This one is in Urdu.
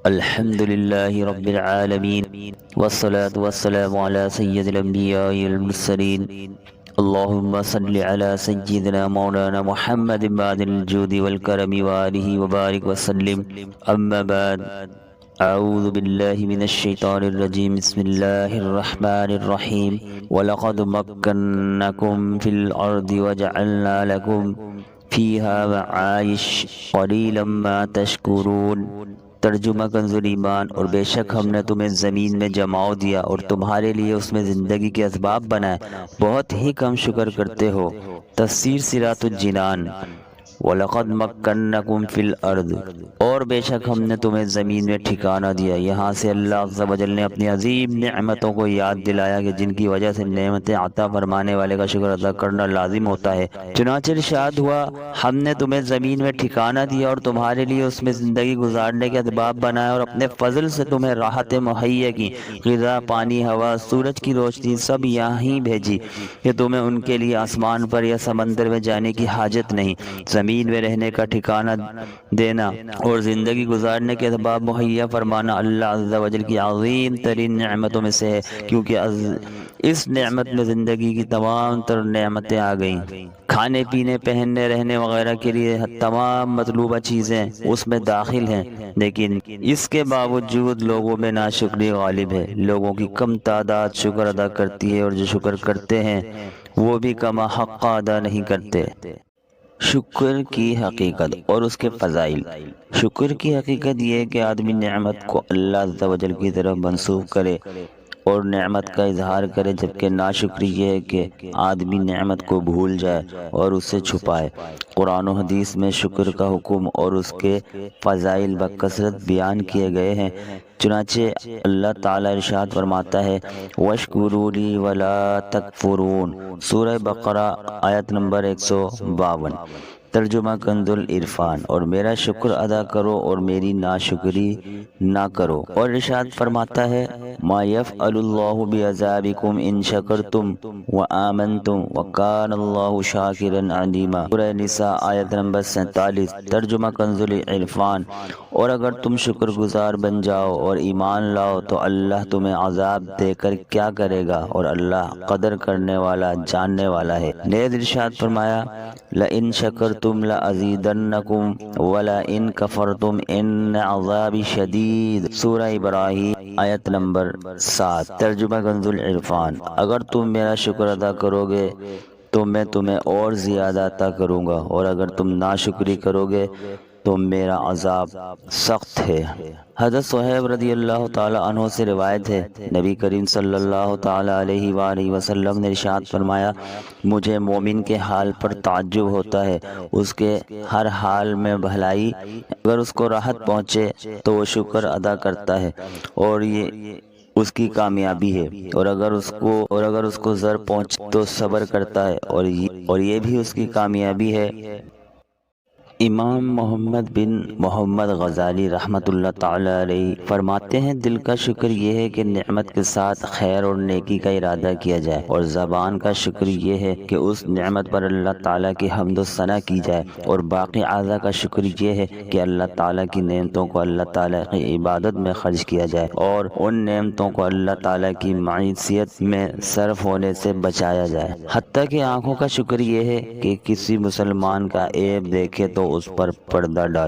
الحمد لله رب العالمين والصلاة والسلام على سيد الأنبياء والمرسلين. اللهم صل على سيدنا مولانا محمد بعد الجود والكرم وآله وبارك وسلم. أما بعد، أعوذ بالله من الشيطان الرجيم. بسم الله الرحمن الرحيم. ولقد مكناكم في الأرض وجعلنا لكم فيها معايش قليلا ما تشكرون. ترجمہ کنز ایمان. اور بے شک ہم نے تمہیں زمین میں جماؤ دیا اور تمہارے لیے اس میں زندگی کے اسباب بنائے، بہت ہی کم شکر کرتے ہو. تفسیر صراط الجنان. وَلَقَدْ مَكَّنَّكُمْ فِي الْأَرْضِ، اور بے شک ہم نے تمہیں زمین میں ٹھکانہ دیا. یہاں سے اللہ عز و جل نے اپنی عظیم نعمتوں کو یاد دلایا کہ جن کی وجہ سے نعمتیں عطا فرمانے والے کا شکر ادا کرنا لازم ہوتا ہے. چنانچہ ارشاد ہوا، ہم نے تمہیں زمین میں ٹھکانہ دیا اور تمہارے لیے اس میں زندگی گزارنے کے اسباب بنائے اور اپنے فضل سے تمہیں راحتیں مہیا کی. غذا، پانی، ہوا، سورج کی روشنی سب یہاں ہی بھیجی کہ تمہیں ان کے لیے آسمان پر یا سمندر میں جانے کی حاجت نہیں. زمین میں رہنے کا ٹھکانہ دینا اور زندگی گزارنے کے اسباب مہیا فرمانا اللہ عز و جل کی عظیم ترین نعمتوں میں سے ہے، کیونکہ اس نعمت میں زندگی کی تمام تر نعمتیں آ گئیں. کھانے پینے، پہننے، رہنے وغیرہ کے لیے تمام مطلوبہ چیزیں اس میں داخل ہیں، لیکن اس کے باوجود لوگوں میں ناشکری غالب ہے. لوگوں کی کم تعداد شکر ادا کرتی ہے، اور جو شکر کرتے ہیں وہ بھی کما حق ادا نہیں کرتے. شکر کی حقیقت اور اس کے فضائل. شکر کی حقیقت یہ ہے کہ آدمی نعمت کو اللہ عز و جل کی طرف منسوب کرے اور نعمت کا اظہار کرے، جبکہ ناشکری یہ ہے کہ آدمی نعمت کو بھول جائے اور اسے چھپائے. قرآن و حدیث میں شکر کا حکم اور اس کے فضائل بکثرت بیان کیے گئے ہیں. چنانچہ اللہ تعالیٰ ارشاد فرماتا ہے، وَاشْكُرُوا لِي وَلَا تَكْفُرُونَ. سورہ بقرہ آیت نمبر 152. ترجمہ کنز العرفان. اور میرا شکر ادا کرو اور میری ناشکری نہ کرو. اور ارشاد فرماتا ہے، ما یفعل اللہ بعذابکم ان شکرتم وآمنتم وکان اللہ شاکرا علیما. سورہ نساء آیت نمبر 47. ترجمہ کنز العرفان. اور اگر تم شکر گزار بن جاؤ اور ایمان لاؤ تو اللہ تمہیں عذاب دے کر کیا کرے گا، اور اللہ قدر کرنے والا، جاننے والا ہے. نیز ارشاد فرمایا، لئن شکرتم لازیدنکم ولئن کفرتم ان عذابی شدید. سورہ ابراہیم آیت نمبر 7. ترجمہ کنز العرفان. اگر تم میرا شکر ادا کرو گے تو میں تمہیں اور زیادہ عطا کروں گا، اور اگر تم ناشکری کرو گے تو میرا عذاب سخت ہے. حضرت صہیب رضی اللہ تعالی عنہ سے روایت ہے، نبی کریم صلی اللہ تعالی علیہ وآلہ وسلم نے ارشاد فرمایا، مجھے مومن کے حال پر تعجب ہوتا ہے، اس کے ہر حال میں بھلائی. اگر اس کو راحت پہنچے تو وہ شکر ادا کرتا ہے اور یہ اس کی کامیابی ہے، اور اگر اس کو ضر پہنچے تو صبر کرتا ہے اور یہ بھی اس کی کامیابی ہے. امام محمد بن محمد غزالی رحمۃ اللہ تعالی علیہ فرماتے ہیں، دل کا شکر یہ ہے کہ نعمت کے ساتھ خیر اور نیکی کا ارادہ کیا جائے، اور زبان کا شکر یہ ہے کہ اس نعمت پر اللہ تعالیٰ کی حمد و ثنا کی جائے، اور باقی اعضاء کا شکر یہ ہے کہ اللہ تعالیٰ کی نعمتوں کو اللہ تعالیٰ کی عبادت میں خرچ کیا جائے، اور ان نعمتوں کو اللہ تعالیٰ کی معصیت میں صرف ہونے سے بچایا جائے. حتیٰ کہ آنکھوں کا شکر یہ ہے کہ کسی مسلمان کا عیب دیکھے تو اس پر پردہ ڈالے.